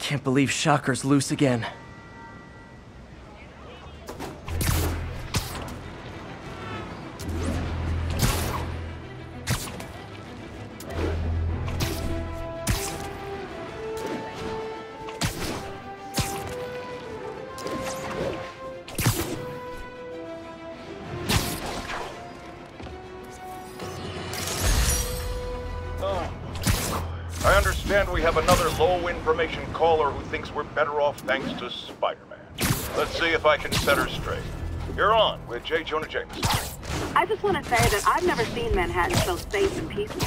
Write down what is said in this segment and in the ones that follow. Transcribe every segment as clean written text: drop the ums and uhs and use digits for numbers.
Can't believe Shocker's loose again. I understand we have another low-information caller who thinks we're better off thanks to Spider-Man. Let's see if I can set her straight. You're on with J. Jonah Jameson. I just want to say that I've never seen Manhattan so safe and peaceful.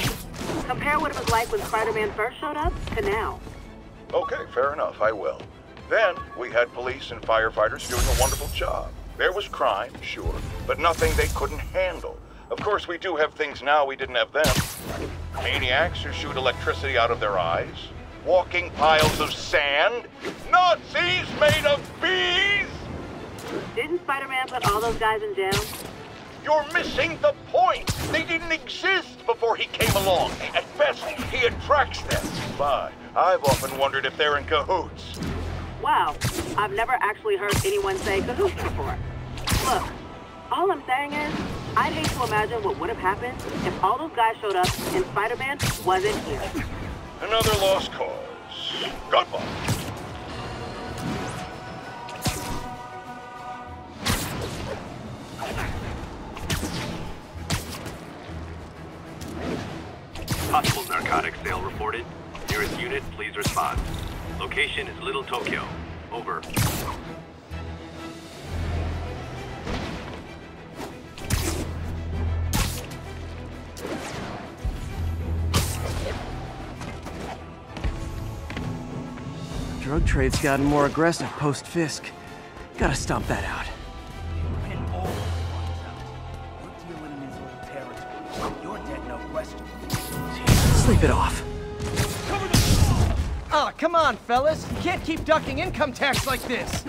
Compare what it was like when Spider-Man first showed up to now. Okay, fair enough, I will. Then, we had police and firefighters doing a wonderful job. There was crime, sure, but nothing they couldn't handle. Of course, we do have things now we didn't have then. Maniacs who shoot electricity out of their eyes. Walking piles of sand. Nazis made of bees! Didn't Spider-Man put all those guys in jail? You're missing the point! They didn't exist before he came along. At best, he attracts them. But I've often wondered if they're in cahoots. Wow, I've never actually heard anyone say cahoots before. Look, all I'm saying is, I'd hate to imagine what would have happened if all those guys showed up and Spider-Man wasn't here. Another lost cause. Goodbye. Possible narcotics sale reported. Nearest unit, please respond. Location is Little Tokyo. Over. Drug trade's gotten more aggressive post-Fisk. Gotta stomp that out. Pin all the ones out. You're dealing in his old territory. You're dead, no question. Sleep it off. Ah, oh, come on, fellas. You can't keep ducking income tax like this.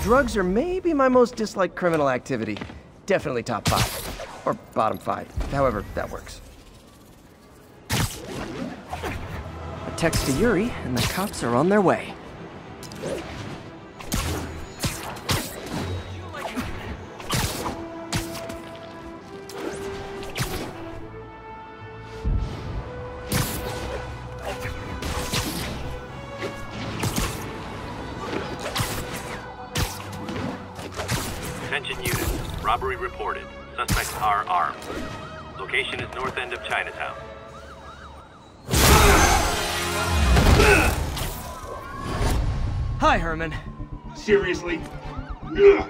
Drugs are maybe my most disliked criminal activity. Definitely top 5. Or bottom 5. However that works. A text to Yuri, and the cops are on their way. Attention units. Robbery reported. Suspects are armed. Location is north end of Chinatown. Hi, Herman. Seriously? Give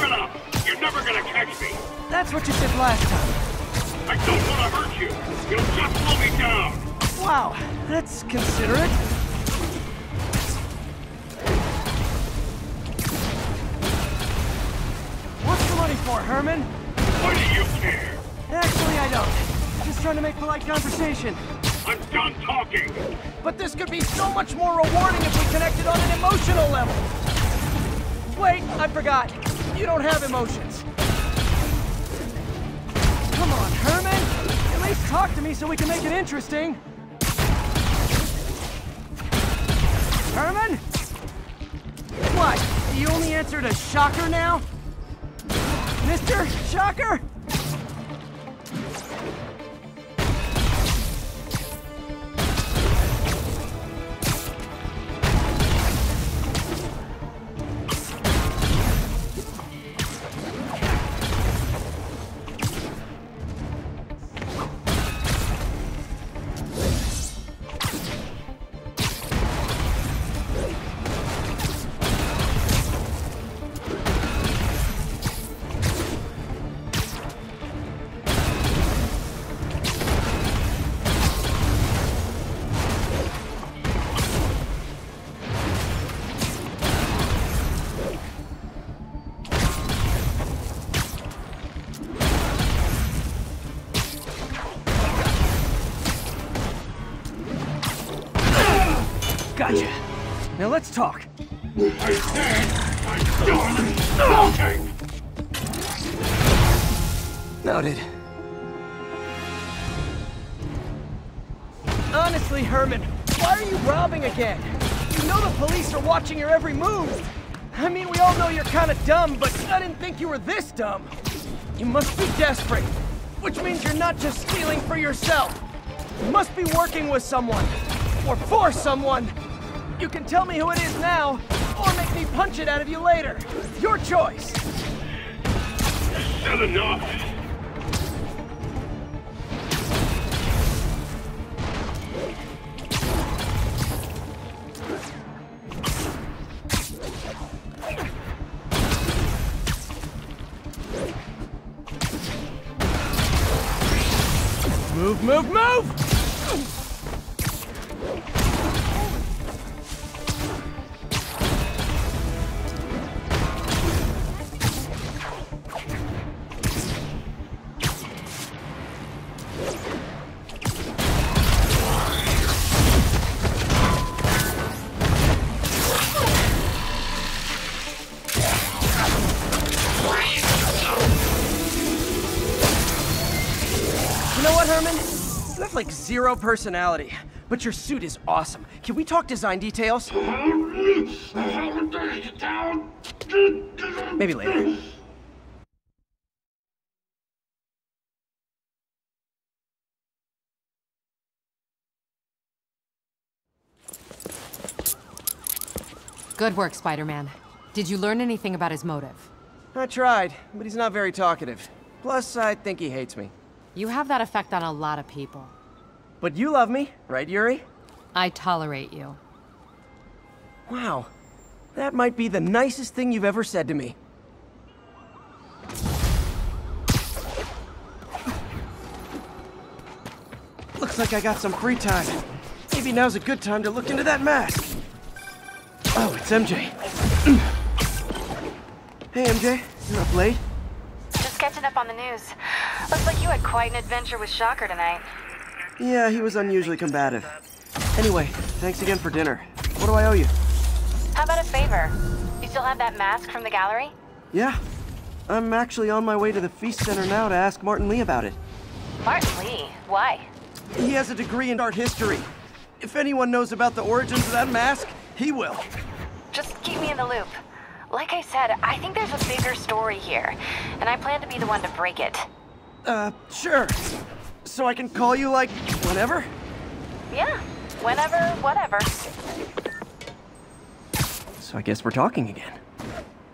it up! You're never gonna catch me! That's what you said last time. I don't want to hurt you! You'll just slow me down! Wow, that's considerate. What's the money for, Herman? What do you care? Actually, I don't. Just trying to make polite conversation. I'm done talking! But this could be so much more rewarding if we connected on an emotional level. Wait, I forgot. You don't have emotions. Come on, Herman. At least talk to me so we can make it interesting. Herman? What? You only answer to Shocker now? Mr. Shocker? Now let's talk. I said I'm done talking! Noted. Honestly, Herman, why are you robbing again? You know the police are watching your every move. I mean, we all know you're kind of dumb, but I didn't think you were this dumb. You must be desperate, which means you're not just stealing for yourself. You must be working with someone, or for someone. You can tell me who it is now, or make me punch it out of you later. Your choice. Said enough! Move, move, move! You know what, Herman? You have like zero personality, but your suit is awesome. Can we talk design details? Maybe later. Good work, Spider-Man. Did you learn anything about his motive? I tried, but he's not very talkative. Plus, I think he hates me. You have that effect on a lot of people. But you love me, right, Yuri? I tolerate you. Wow. That might be the nicest thing you've ever said to me. Looks like I got some free time. Maybe now's a good time to look into that mask. Oh, it's MJ. Hey, MJ. You're up late? Just catching up on the news. Looks like you had quite an adventure with Shocker tonight. Yeah, he was unusually combative. Anyway, thanks again for dinner. What do I owe you? How about a favor? You still have that mask from the gallery? Yeah. I'm actually on my way to the Feast Center now to ask Martin Lee about it. Martin Lee? Why? He has a degree in art history. If anyone knows about the origins of that mask, he will. Just keep me in the loop. Like I said, I think there's a bigger story here, and I plan to be the one to break it. Sure. So I can call you, like, whenever? Yeah, whenever, whatever. So I guess we're talking again.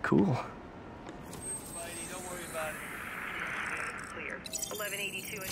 Cool. Spidey, don't worry about it. Clear. 1182.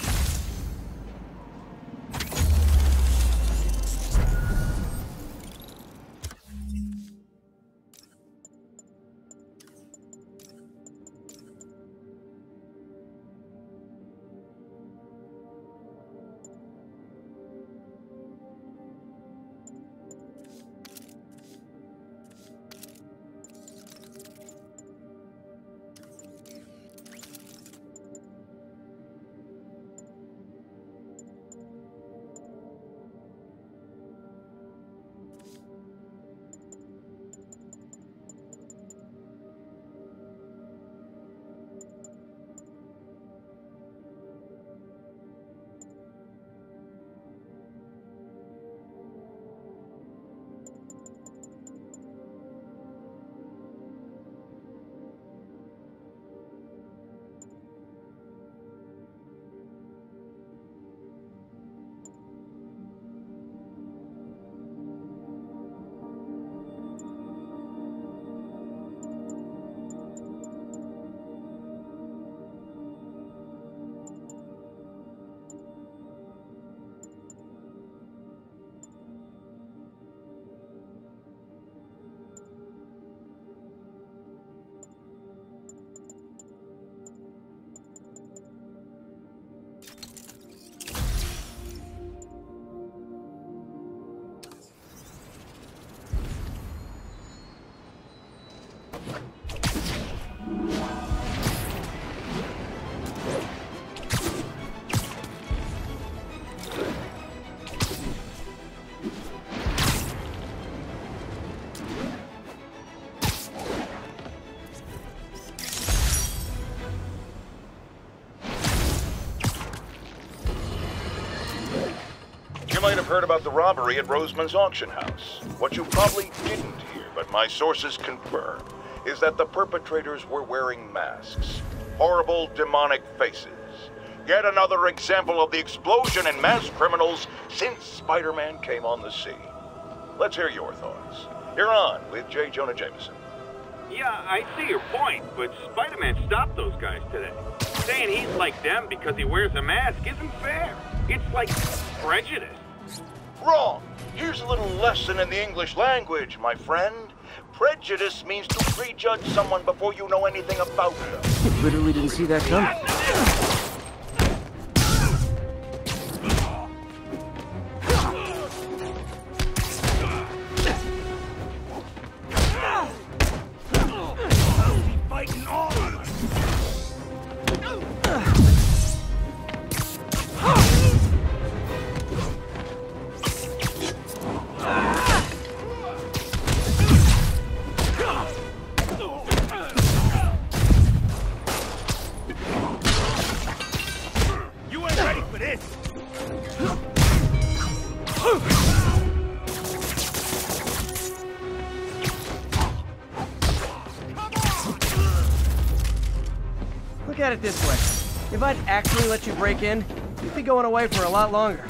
heard about the robbery at Roseman's auction house. What you probably didn't hear, but my sources confirm, is that the perpetrators were wearing masks. Horrible, demonic faces. Yet another example of the explosion in mass criminals since Spider-Man came on the scene. Let's hear your thoughts. You're on with J. Jonah Jameson. Yeah, I see your point, but Spider-Man stopped those guys today. Saying he's like them because he wears a mask isn't fair. It's like prejudice. Wrong. Here's a little lesson in the English language, my friend. Prejudice means to prejudge someone before you know anything about them. Literally didn't see that coming. Fighting all of us. You ain't ready for this. Look at it this way. If I'd actually let you break in, you'd be going away for a lot longer.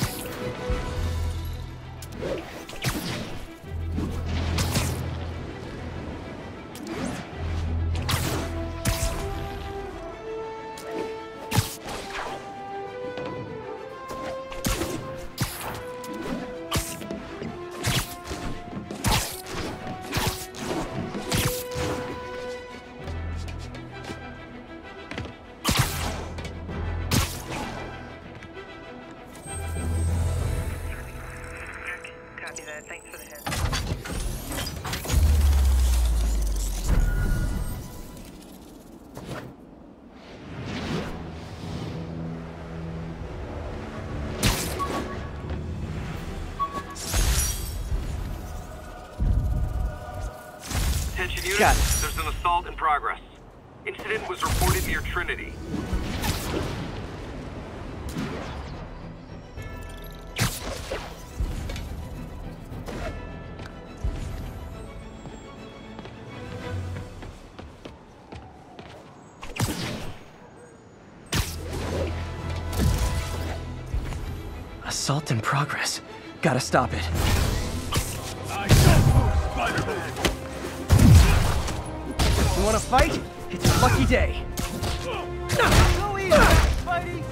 Copy that. Thanks for the heads. Attention units, Got it. there's an assault in progress. Incident was reported near Trinity. Assault in progress. Gotta stop it. I know Spider-Man. You wanna fight? It's your lucky day. Go easy, Spidey!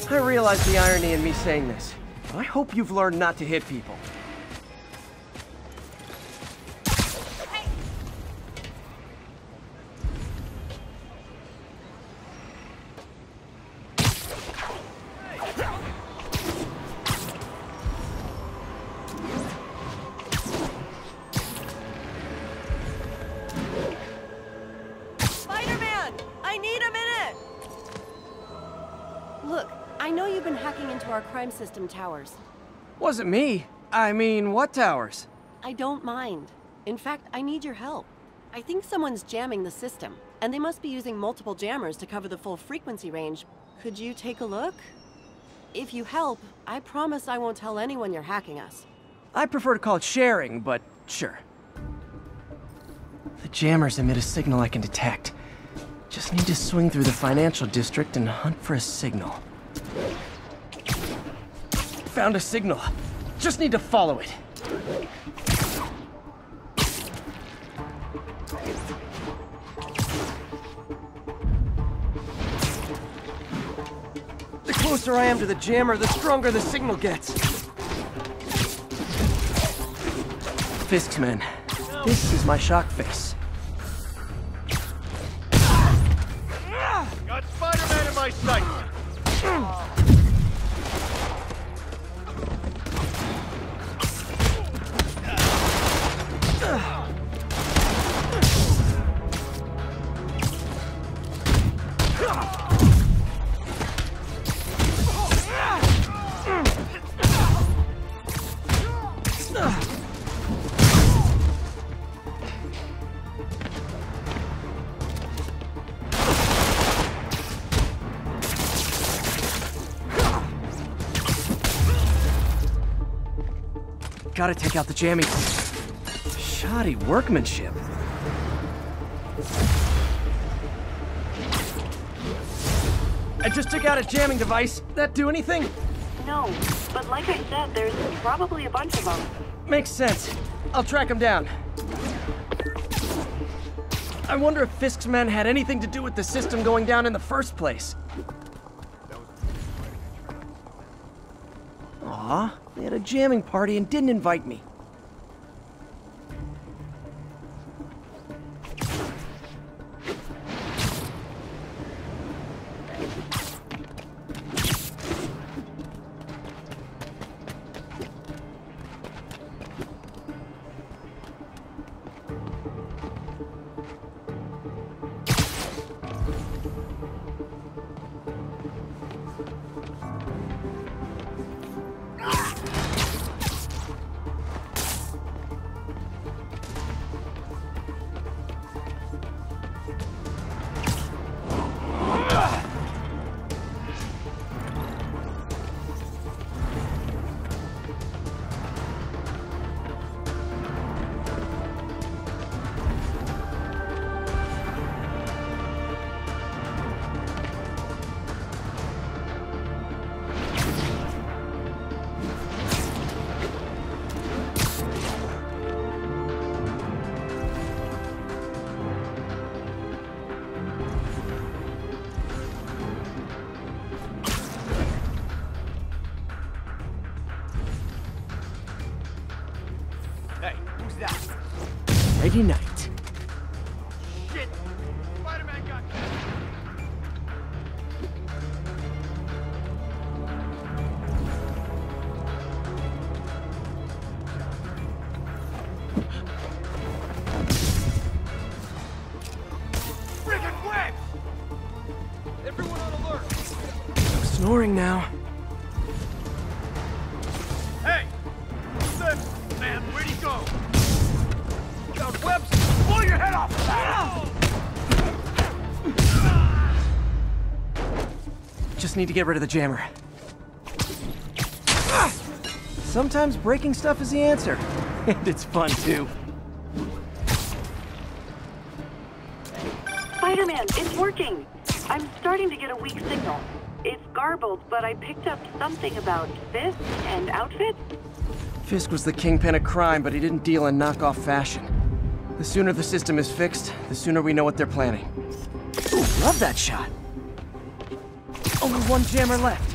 I realize the irony in me saying this. I hope you've learned not to hit people. Spider-Man! I need a minute! Look, I know you've been hacking into our crime system towers. Wasn't me. I mean, what towers? I don't mind. In fact, I need your help. I think someone's jamming the system, and they must be using multiple jammers to cover the full frequency range. Could you take a look? If you help, I promise I won't tell anyone you're hacking us. I prefer to call it sharing, but sure. The jammers emit a signal I can detect. Just need to swing through the financial district and hunt for a signal. Found a signal. Just need to follow it. The closer I am to the jammer, the stronger the signal gets. Fisk's men. This is my shock face. Got Spider-Man in my sights. Gotta take out the jamming. Shoddy workmanship. I just took out a jamming device. That do anything? No, but like I said, there's probably a bunch of them. Makes sense. I'll track him down. I wonder if Fisk's men had anything to do with the system going down in the first place. Aw, they had a jamming party and didn't invite me. Hey, who's that? Friday night. Shit! Spider-Man got friggin' web! Everyone on alert! No snoring now. Hey! Who's this? Man, where'd he go? Those webs! Blow your head off! Just need to get rid of the jammer. Sometimes breaking stuff is the answer. And it's fun, too. Spider-Man, it's working! I'm starting to get a weak signal. It's garbled, but I picked up something about Fisk and outfits. Fisk was the kingpin of crime, but he didn't deal in knockoff fashion. The sooner the system is fixed, the sooner we know what they're planning. Ooh, love that shot! Only one jammer left.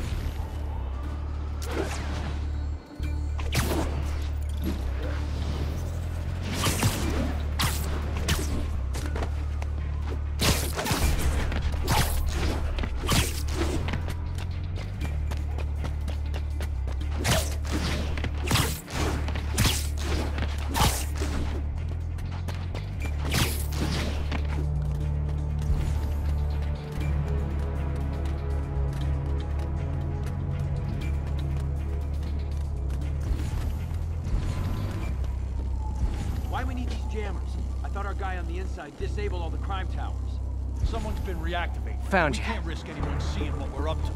Why we need these jammers? I thought our guy on the inside disabled all the crime towers. Someone's been reactivated. Found We you. can't risk anyone seeing what we're up to.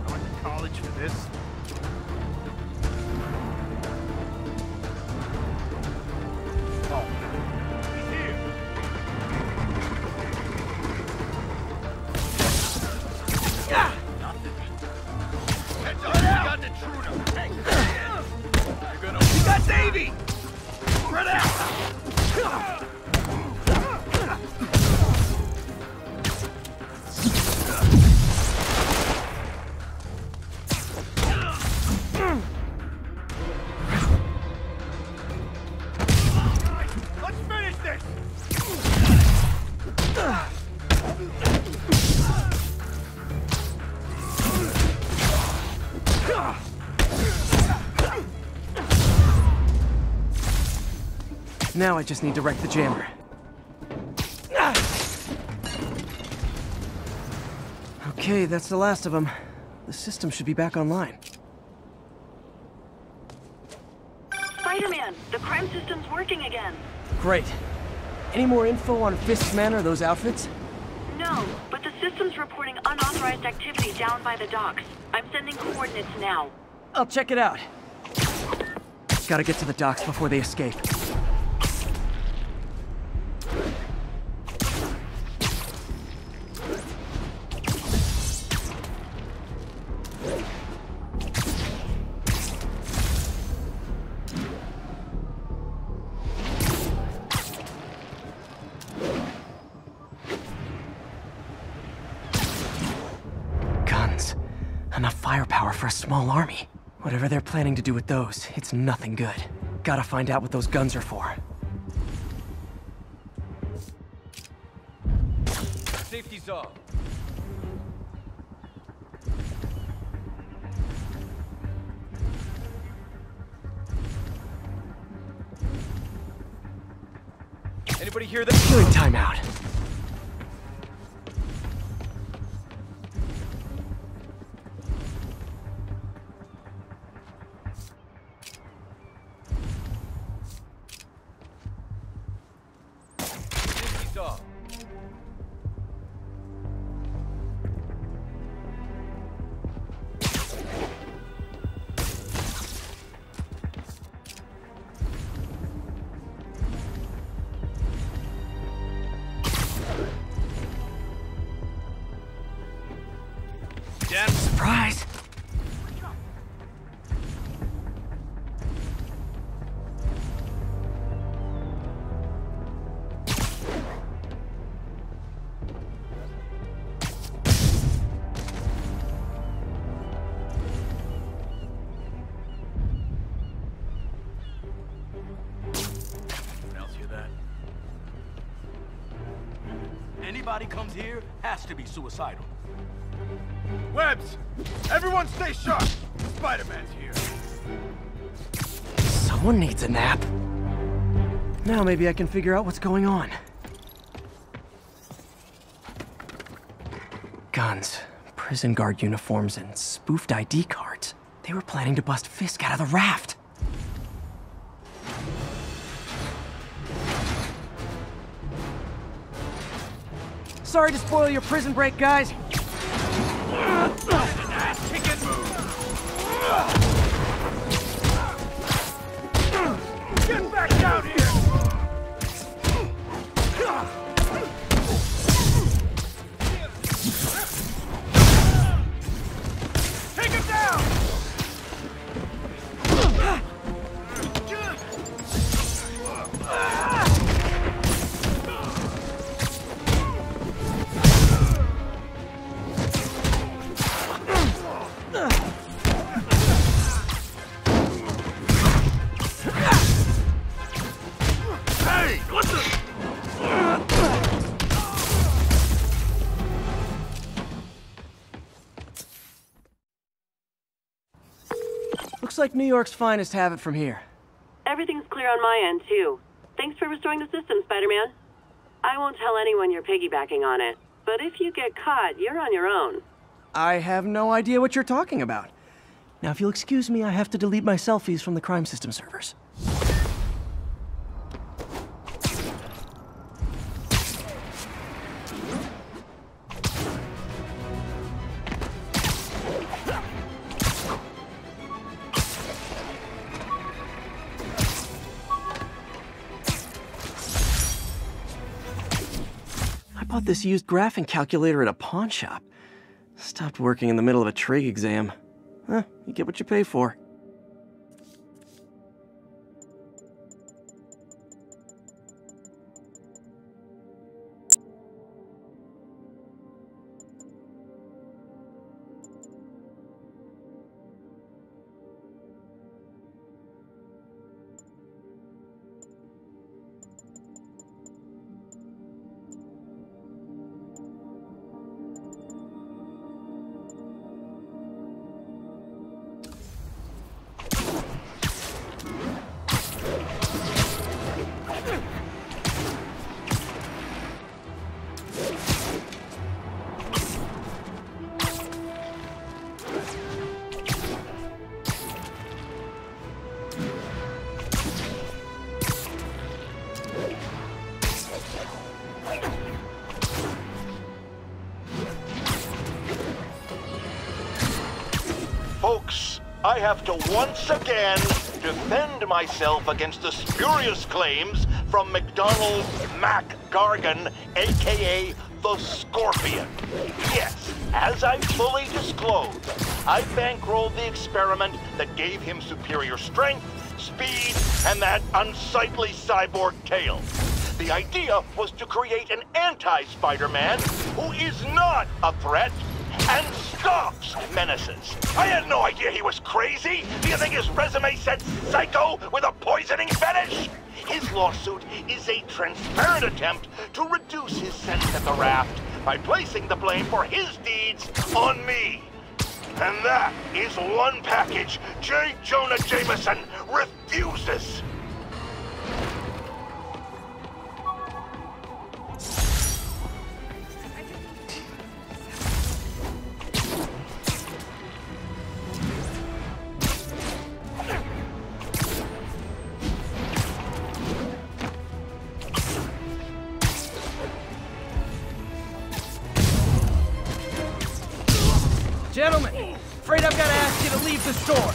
I went to college for this. Oh, he's here. Nothing. Heads up, we got an intruder. Hey, you're gonna... We got Davey! Spread out! Let's finish this! Now I just need to wreck the jammer. Okay, that's the last of them. The system should be back online. Spider-Man, the crime system's working again. Great. Any more info on Fisk's men or those outfits? No, but the system system's reporting unauthorized activity down by the docks. I'm sending coordinates now. I'll check it out. Gotta get to the docks before they escape. Enough firepower for a small army. Whatever they're planning to do with those, it's nothing good. Gotta find out what those guns are for. Safety's off. Anybody hear that? Doing timeout. Surprise! Anyone else hear that? Anybody comes here has to be suicidal. Webbs! Everyone stay sharp! Spider-Man's here. Someone needs a nap. Now maybe I can figure out what's going on. Guns, prison guard uniforms, and spoofed ID cards. They were planning to bust Fisk out of the raft. Sorry to spoil your prison break, guys. Get back down here! Take him down! Looks like New York's finest have it from here. Everything's clear on my end, too. Thanks for restoring the system, Spider-Man. I won't tell anyone you're piggybacking on it, but if you get caught, you're on your own. I have no idea what you're talking about. Now, if you'll excuse me, I have to delete my selfies from the crime system servers. I bought this used graphing calculator at a pawn shop. Stopped working in the middle of a trig exam. Huh, you get what you pay for. Folks, I have to once again defend myself against the spurious claims from McDonald Mac Gargan, aka the Scorpion. Yes, as I fully disclosed, I bankrolled the experiment that gave him superior strength, speed, and that unsightly cyborg tail. The idea was to create an anti-Spider-Man who is not a threat and stops menaces. I had no idea he was crazy. Do you think his resume said psycho with a poisoning fetish? His lawsuit is a transparent attempt to reduce his sentence at the raft by placing the blame for his deeds on me. And that is one package J. Jonah Jameson refuses. Gentlemen, afraid I've got to ask you to leave the store.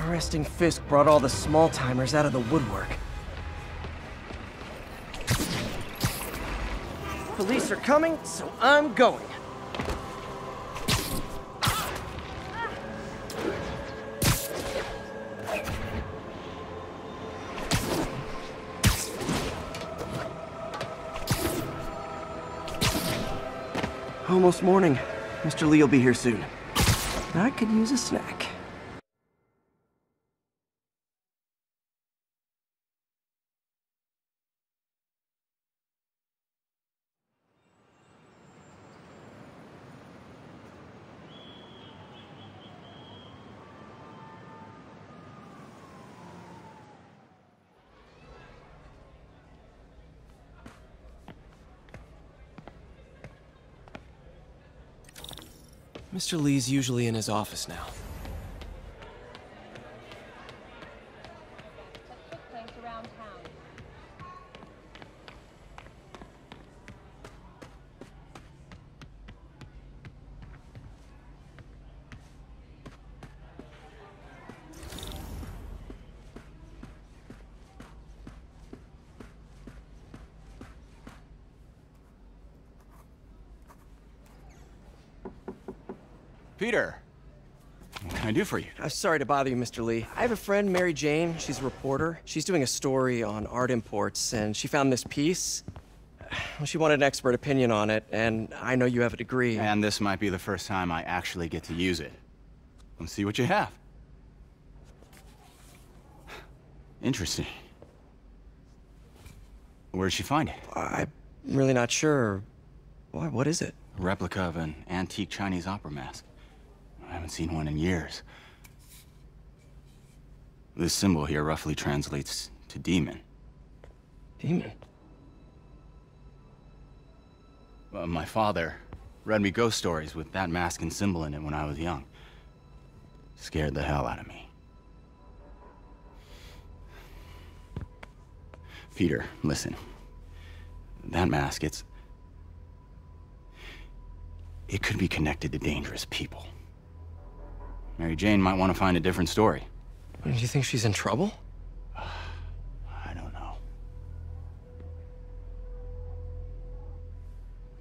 Arresting Fisk brought all the small-timers out of the woodwork. Police are coming, so I'm going. Almost morning. Mr. Lee will be here soon. I could use a snack. Mr. Lee's usually in his office now. Peter, what can I do for you? I'm sorry to bother you, Mr. Lee. I have a friend, Mary Jane. She's a reporter. She's doing a story on art imports, and she found this piece. Well, she wanted an expert opinion on it, and I know you have a degree. And this might be the first time I actually get to use it. Let's see what you have. Interesting. Where'd she find it? I'm really not sure. Why, what is it? A replica of an antique Chinese opera mask. I haven't seen one in years. This symbol here roughly translates to demon. Demon? My father read me ghost stories with that mask and symbol in it when I was young. Scared the hell out of me. Peter, listen. That mask, it could be connected to dangerous people. Mary Jane might want to find a different story. Do you think she's in trouble? I don't know.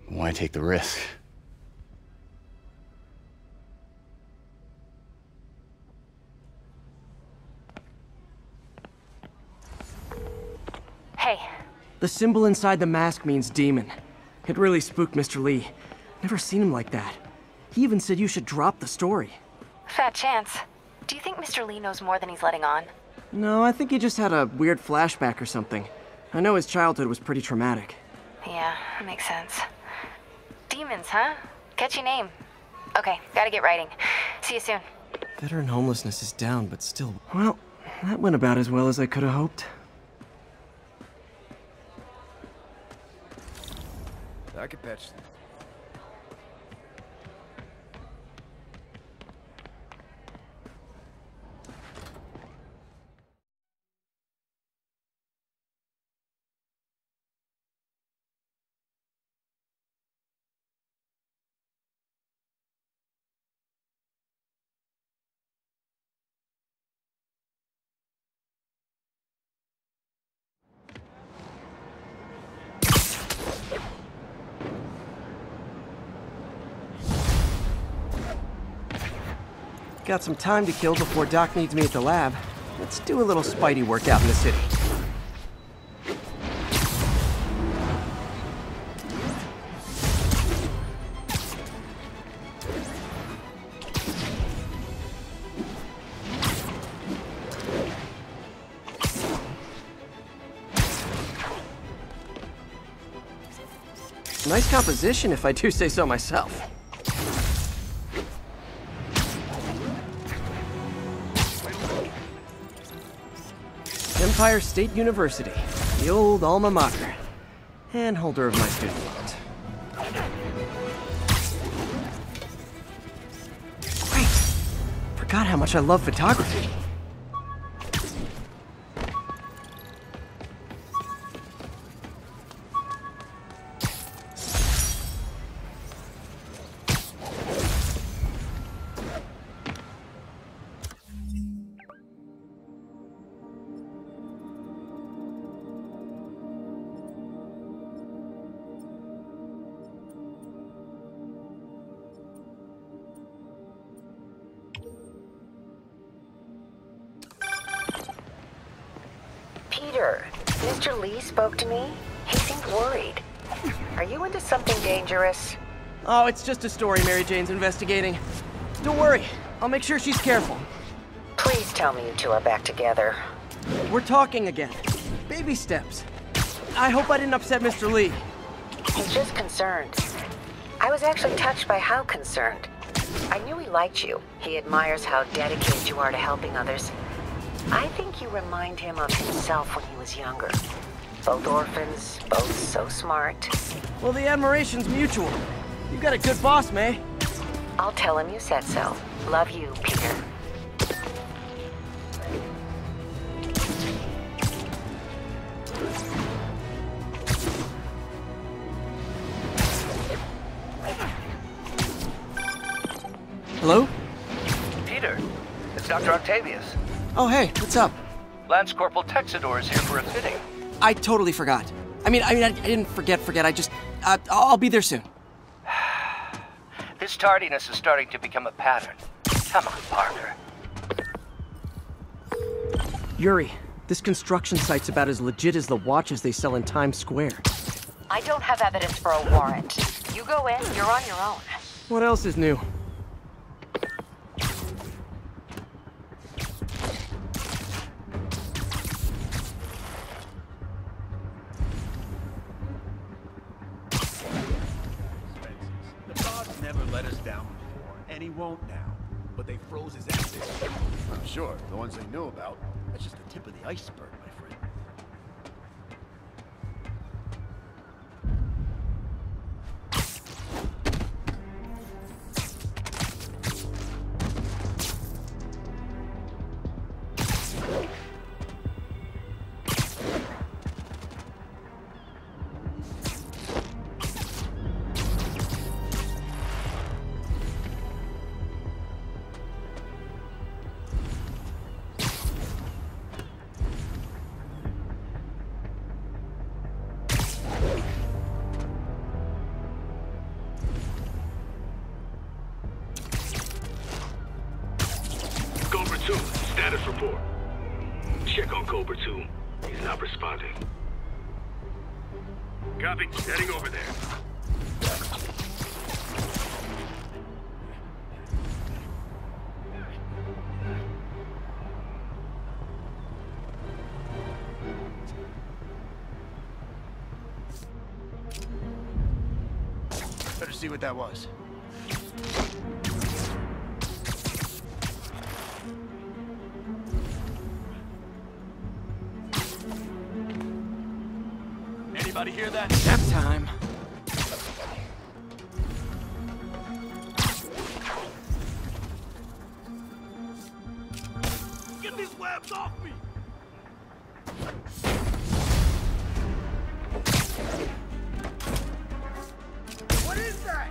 Why take the risk? Hey. The symbol inside the mask means demon. It really spooked Mr. Lee. Never seen him like that. He even said you should drop the story. Fat chance. Do you think Mr. Lee knows more than he's letting on? No, I think he just had a weird flashback or something. I know his childhood was pretty traumatic. Yeah, that makes sense. Demons, huh? Catchy name. Okay, gotta get writing. See you soon. Veteran homelessness is down, but still... Well, that went about as well as I could have hoped. I could patch. Got some time to kill before Doc needs me at the lab. Let's do a little Spidey workout in the city. Nice composition, if I do say so myself. Empire State University, the old alma mater, and holder of my student loans. Great! Forgot how much I love photography. Peter, Mr. Lee spoke to me. He seemed worried. Are you into something dangerous? Oh, it's just a story Mary Jane's investigating. Don't worry, I'll make sure she's careful. Please tell me you two are back together. We're talking again. Baby steps. I hope I didn't upset Mr. Lee. He's just concerned. I was actually touched by how concerned. I knew he liked you. He admires how dedicated you are to helping others. I think you remind him of himself when he was younger. Both orphans, both so smart. Well, the admiration's mutual. You've got a good boss, May. I'll tell him you said so. Love you, Peter. Hello? Peter, it's Dr. Octavius. Oh, hey, what's up? Lance Corporal Texador is here for a fitting. I totally forgot. I didn't forget. I just, I'll be there soon. This tardiness is starting to become a pattern. Come on, Parker. Yuri, this construction site's about as legit as the watches they sell in Times Square. I don't have evidence for a warrant. You go in, you're on your own. What else is new? Never let us down before, and he won't now. But they froze his ass. I'm sure, the ones they knew about. That's just the tip of the iceberg, my friend. Cobra 2, status report. Check on Cobra 2. He's not responding. Copy. Heading over there. Better see what that was. Anybody hear that? Nap time. Get these webs off me! What is that?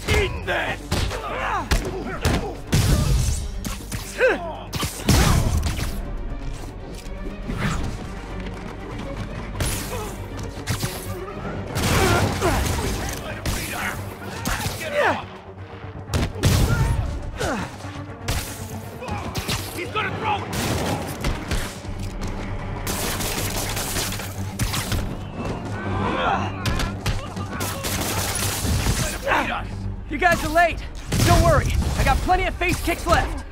Eat that! He's gonna throw it! You guys are late. Don't worry, I got plenty of face kicks left.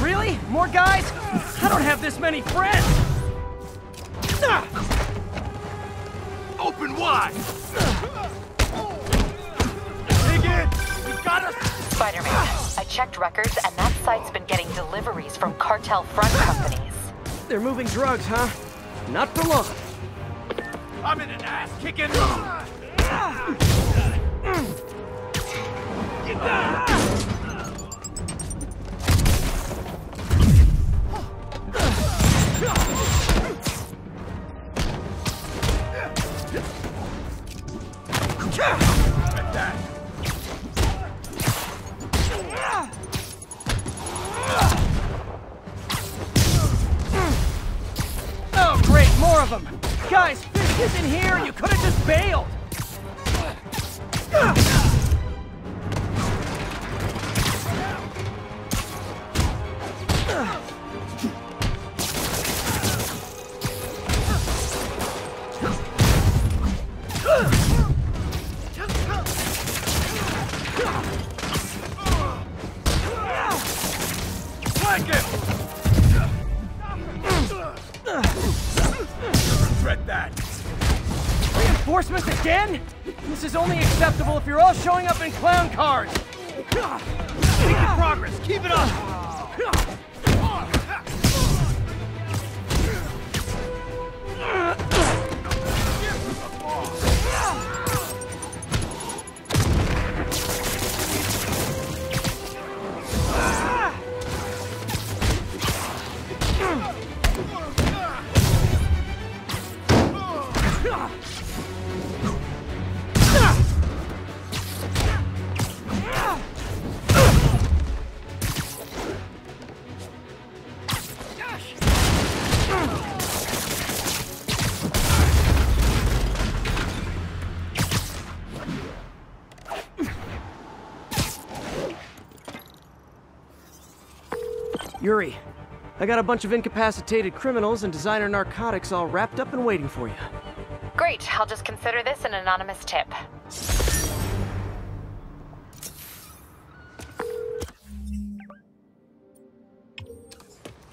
Really? More guys? I don't have this many friends! Open wide! Dig in! We got us! Spider-Man, I checked records and that site's been getting deliveries from cartel front companies. They're moving drugs, huh? Not for long. I'm in an ass-kicking Get down! Oh, great, more of them! Guys, Fisk isn't here! You could have just bailed! Regret that! Reinforcements again? This is only acceptable if you're all showing up in clown cars! Making progress! Keep it up! Yuri, I got a bunch of incapacitated criminals and designer narcotics all wrapped up and waiting for you. Great, I'll just consider this an anonymous tip.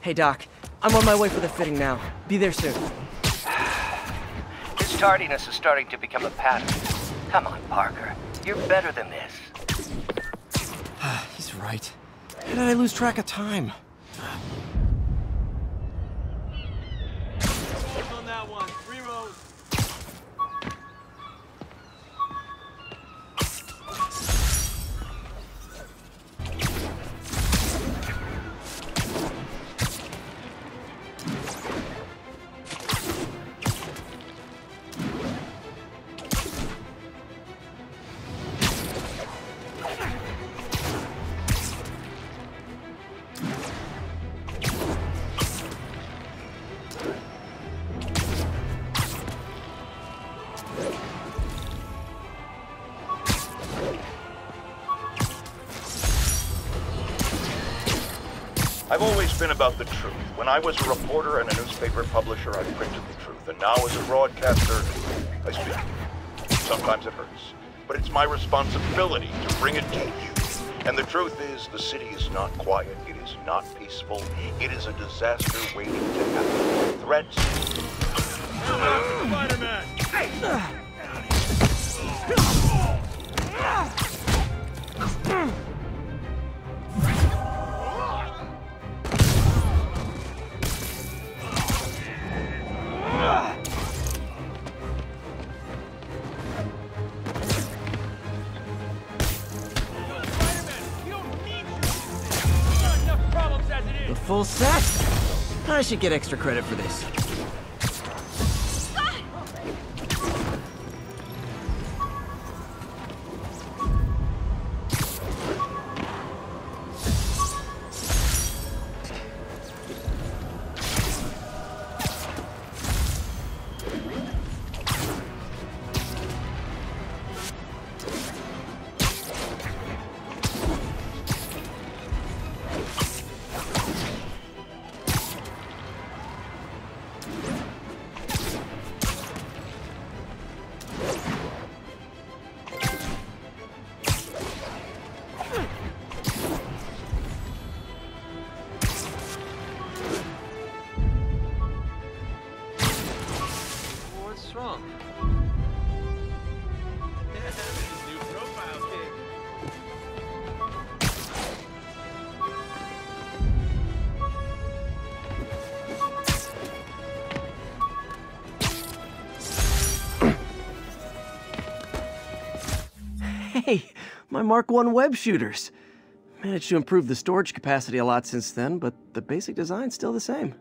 Hey, Doc. I'm on my way for the fitting now. Be there soon. This tardiness is starting to become a pattern. Come on, Parker. You're better than this. He's right. How did I lose track of time? On that one. 3 rows. I've always been about the truth. When I was a reporter and a newspaper publisher, I printed the truth. And now as a broadcaster, I speak. Sometimes it hurts. But it's my responsibility to bring it to you. And the truth is, the city is not quiet. It is not peaceful. It is a disaster waiting to happen. Threats. Spider-Man! The full set? I should get extra credit for this. What's wrong? New profile pic. Hey, my Mark I web shooters. Managed to improve the storage capacity a lot since then, but the basic design's still the same.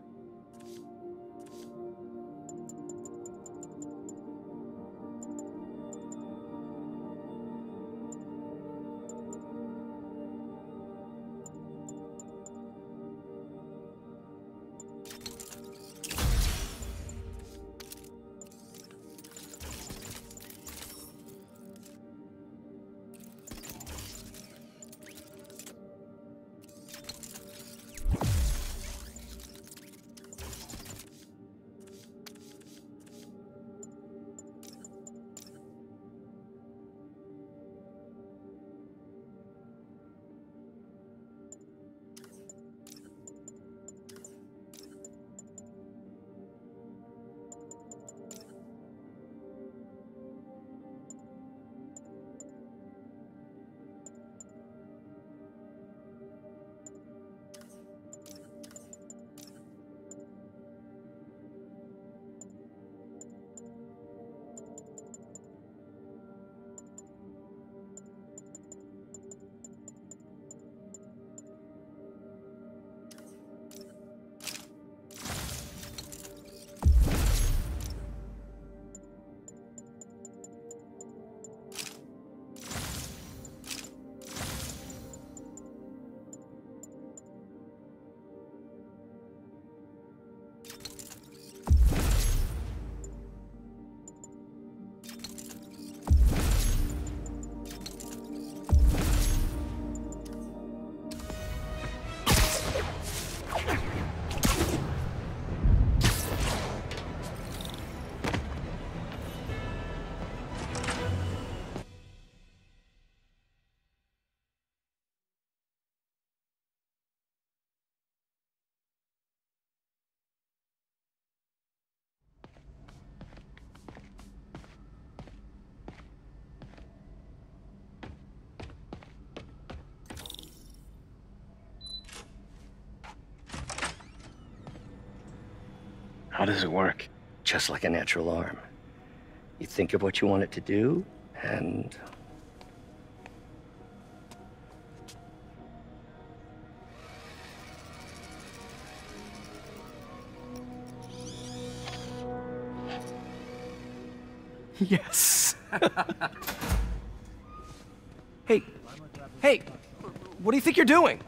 How does it work? Just like a natural arm. You think of what you want it to do, and... Yes. Hey, what do you think you're doing?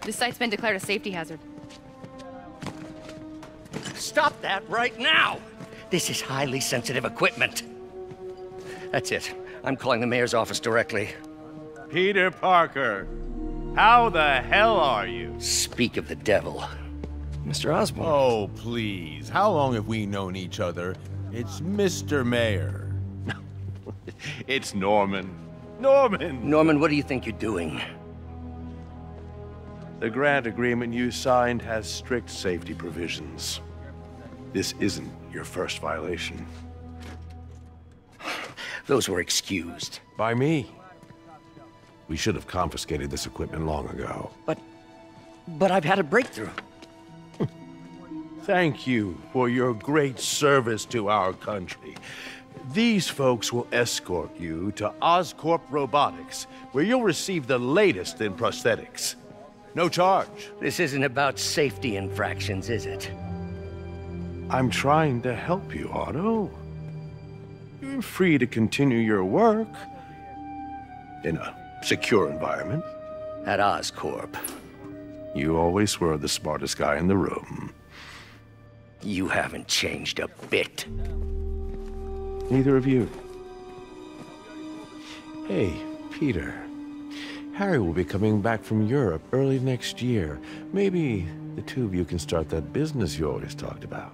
This site's been declared a safety hazard. Stop that right now! This is highly sensitive equipment. That's it. I'm calling the mayor's office directly. Peter Parker, How the hell are you? Speak of the devil. Mr. Osborn. Oh, please. How long have we known each other? It's Mr. Mayor. It's Norman. Norman! Norman, what do you think you're doing? The grant agreement you signed has strict safety provisions. This isn't your first violation. Those were excused. By me. We should have confiscated this equipment long ago. But I've had a breakthrough. Thank you for your great service to our country. These folks will escort you to Oscorp Robotics, where you'll receive the latest in prosthetics. No charge. This isn't about safety infractions, is it? I'm trying to help you, Otto. You're free to continue your work in a secure environment. At Oscorp. You always were the smartest guy in the room. You haven't changed a bit. Neither of you. Hey, Peter. Harry will be coming back from Europe early next year. Maybe the two of you can start that business you always talked about.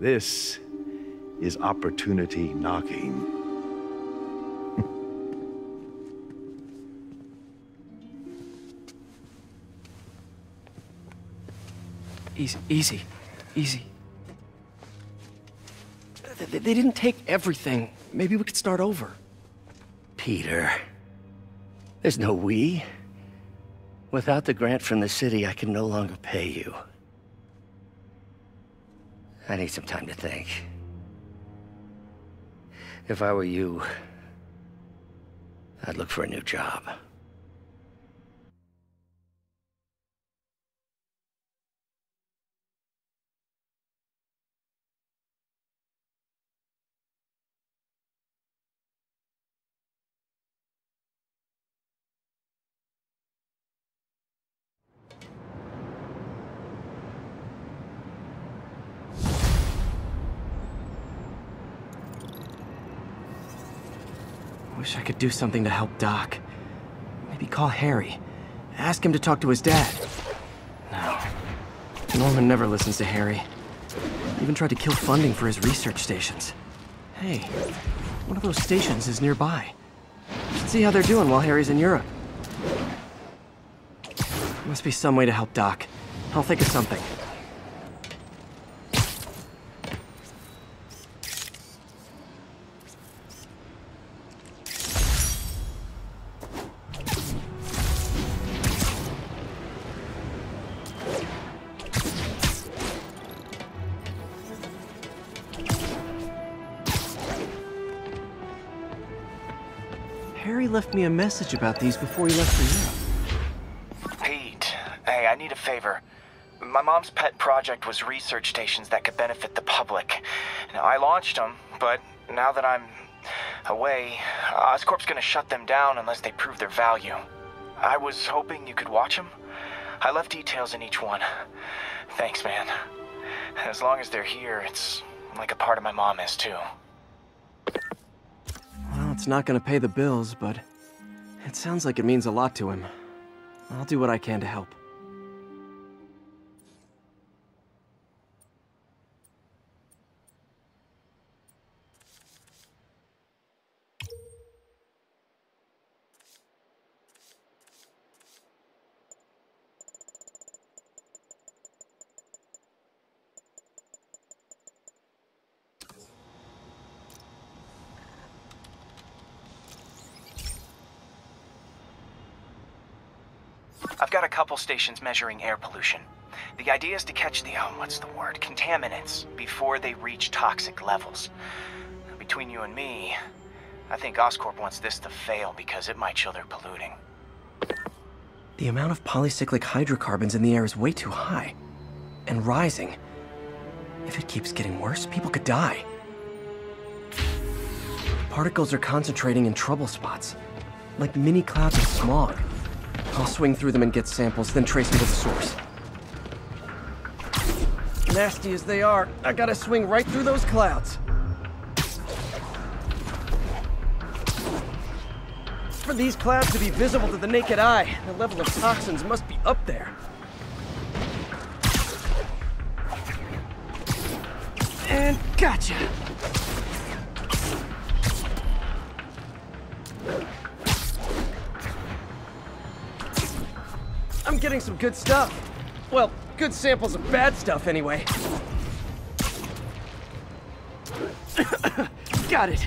This is opportunity knocking. Easy. They didn't take everything. Maybe we could start over. Peter. There's no we. Without the grant from the city, I can no longer pay you. I need some time to think. If I were you, I'd look for a new job. Wish I could do something to help Doc. Maybe call Harry. Ask him to talk to his dad. No. Norman never listens to Harry. Even tried to kill funding for his research stations. Hey, one of those stations is nearby. Should see how they're doing while Harry's in Europe. Must be some way to help Doc. I'll think of something. Harry left me a message about these before he left for Europe. Pete, hey, I need a favor. My mom's pet project was research stations that could benefit the public. Now, I launched them, but now that I'm away, Oscorp's gonna shut them down unless they prove their value. I was hoping you could watch them. I left details in each one. Thanks, man. As long as they're here, it's like a part of my mom is, too. Well, it's not gonna pay the bills, but it sounds like it means a lot to him. I'll do what I can to help. I've got a couple stations measuring air pollution. The idea is to catch the, contaminants before they reach toxic levels. Between you and me, I think Oscorp wants this to fail because it might show they're polluting. The amount of polycyclic hydrocarbons in the air is way too high. And rising. If it keeps getting worse, people could die. Particles are concentrating in trouble spots, like mini clouds of smog. I'll swing through them and get samples, then trace them to the source. Nasty as they are, I gotta swing right through those clouds. for these clouds to be visible to the naked eye, the level of toxins must be up there. And gotcha! I'm getting some good stuff. Well, good samples of bad stuff anyway. Got it.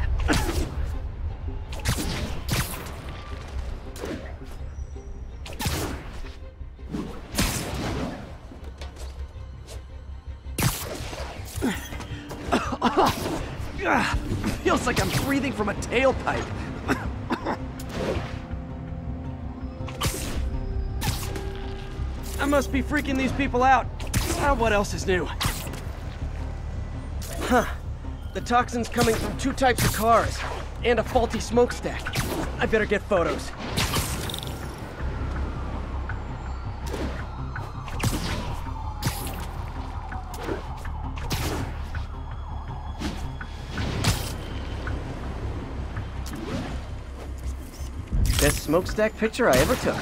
Feels like I'm breathing from a tailpipe. I must be freaking these people out. What else is new? Huh. The toxin's coming from 2 types of cars, and a faulty smokestack. I better get photos. Best smokestack picture I ever took.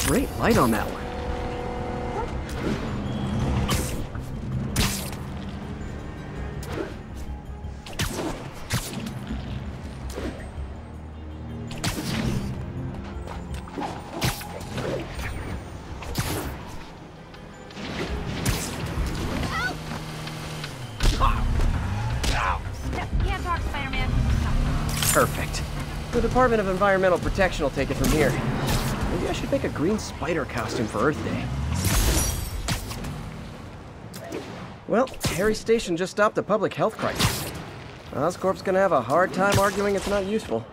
Great light on that one. Can't talk, Spider-Man. Perfect. The Department of Environmental Protection will take it from here. Maybe I should make a green spider costume for Earth Day. Well, Harry's station just stopped a public health crisis. Oscorp's gonna have a hard time arguing it's not useful.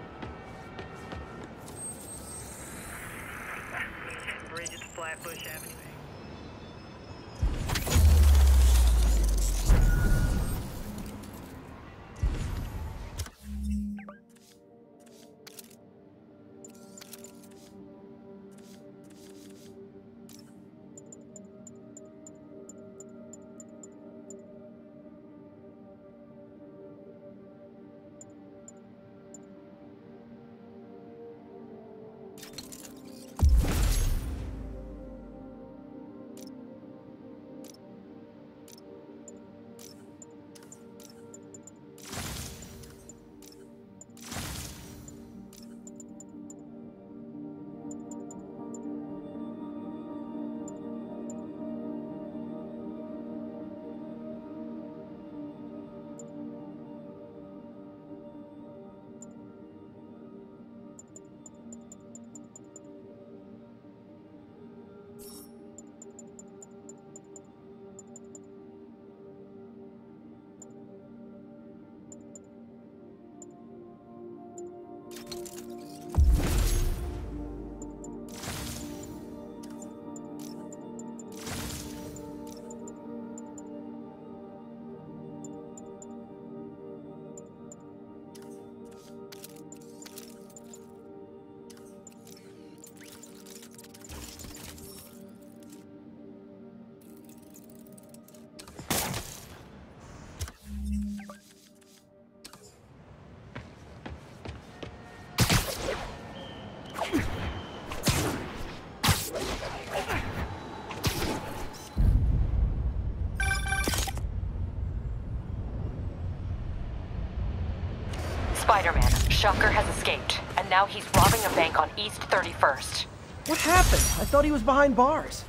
Spider-Man, Shocker has escaped, and now he's robbing a bank on East 31st. What happened? I thought he was behind bars.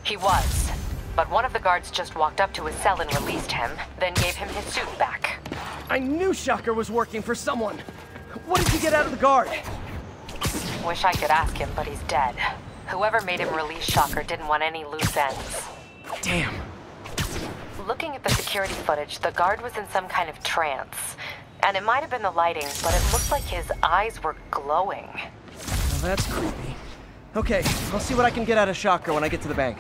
He was, but one of the guards just walked up to his cell and released him, then gave him his suit back. I knew Shocker was working for someone. What did he get out of the guard? Wish I could ask him, but he's dead. Whoever made him release Shocker didn't want any loose ends. Damn. Looking at the security footage, the guard was in some kind of trance. And it might have been the lighting, but it looked like his eyes were glowing. Well, that's creepy. Okay, I'll see what I can get out of Shocker when I get to the bank.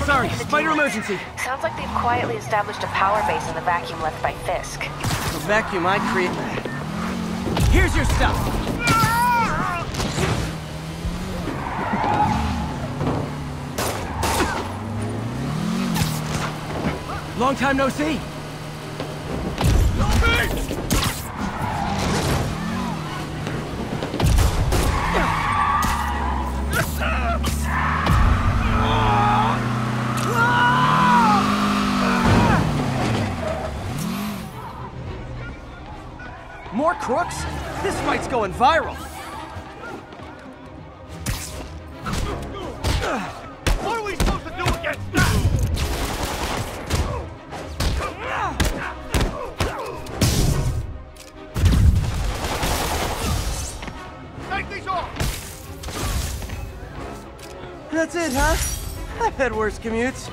Sorry, spider emergency. Sounds like they've quietly established a power base in the vacuum left by Fisk. The vacuum I create. Here's your stuff. Long time no see. More crooks? This fight's going viral. What are we supposed to do against that? Take these off! That's it, huh? I've had worse commutes.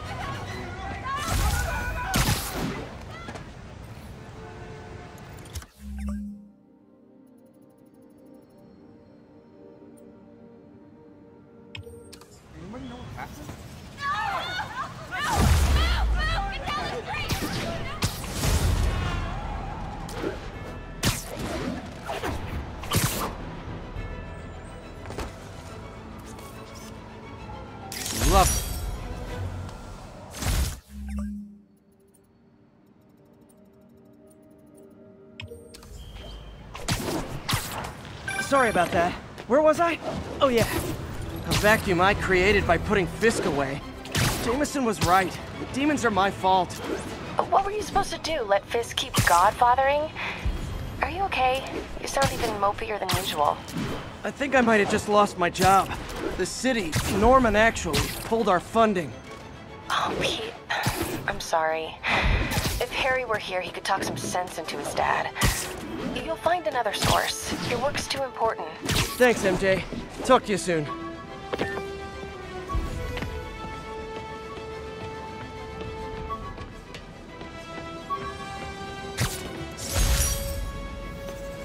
Lovely. Sorry about that. Where was I? Oh yeah. A vacuum I created by putting Fisk away. Jameson was right. The demons are my fault. What were you supposed to do? Let Fisk keep godfathering? Are you okay? You sound even mopier than usual. I think I might have just lost my job. The city, Norman actually, pulled our funding. Oh, Pete. I'm sorry. If Harry were here, he could talk some sense into his dad. You'll find another source. Your work's too important. Thanks, MJ. Talk to you soon.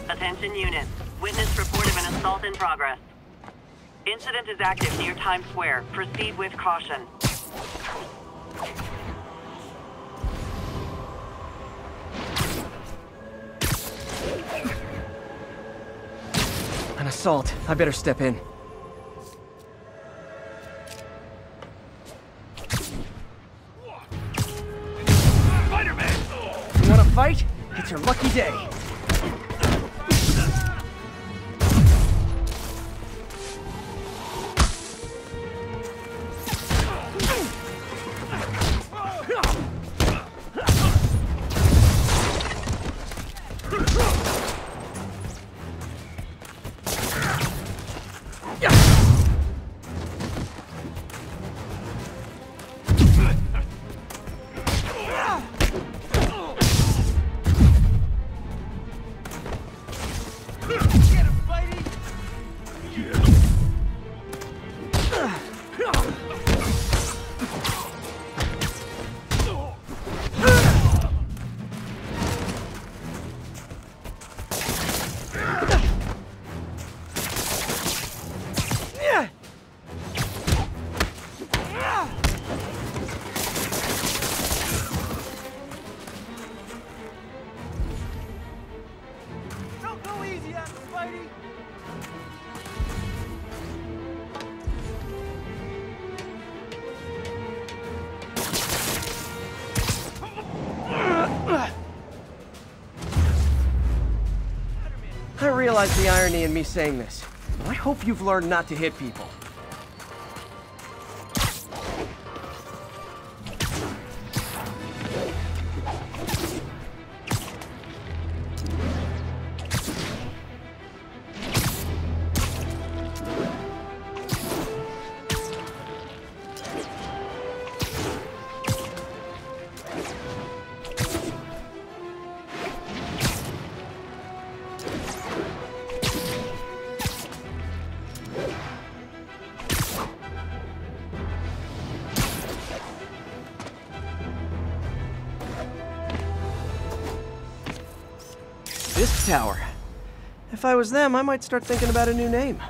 Attention units. Witness report of an assault in progress. Incident is active near Times Square. Proceed with caution. An assault. I better step in. Spider-Man! You wanna fight? It's your lucky day. I realize the irony in me saying this, but I hope you've learned not to hit people. This tower. If I was them, I might start thinking about a new name.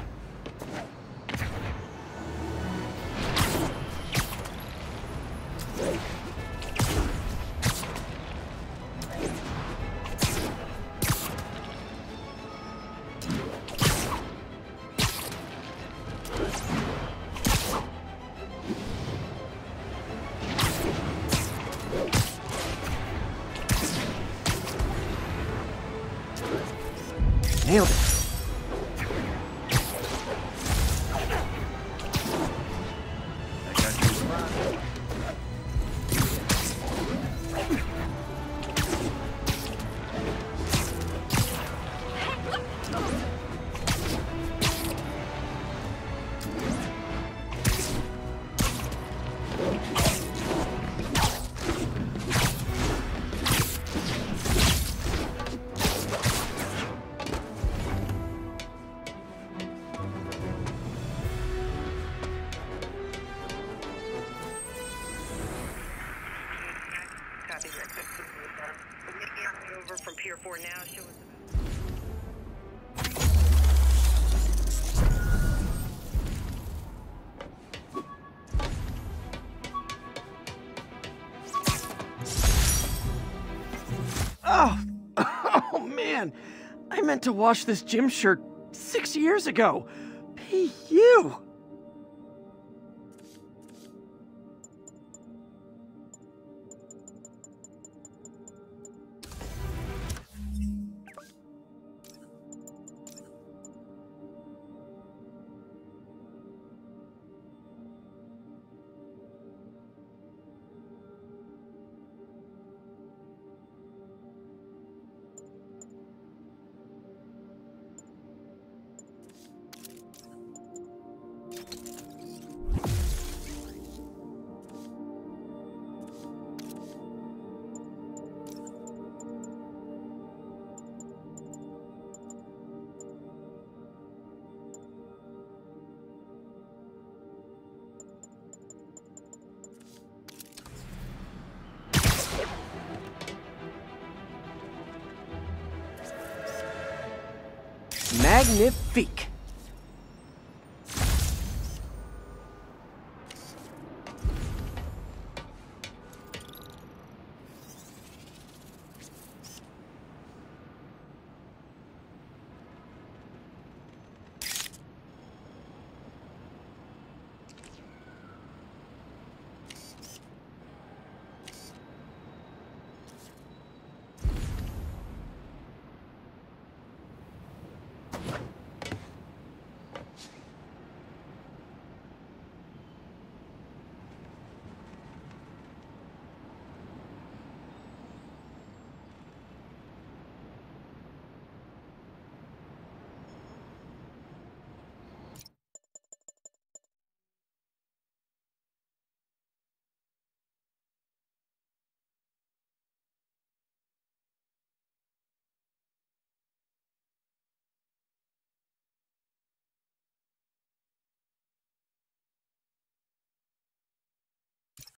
Nailed it. From Pier 4 now, show us. Oh man! I meant to wash this gym shirt 6 years ago. P.U. Magnifique.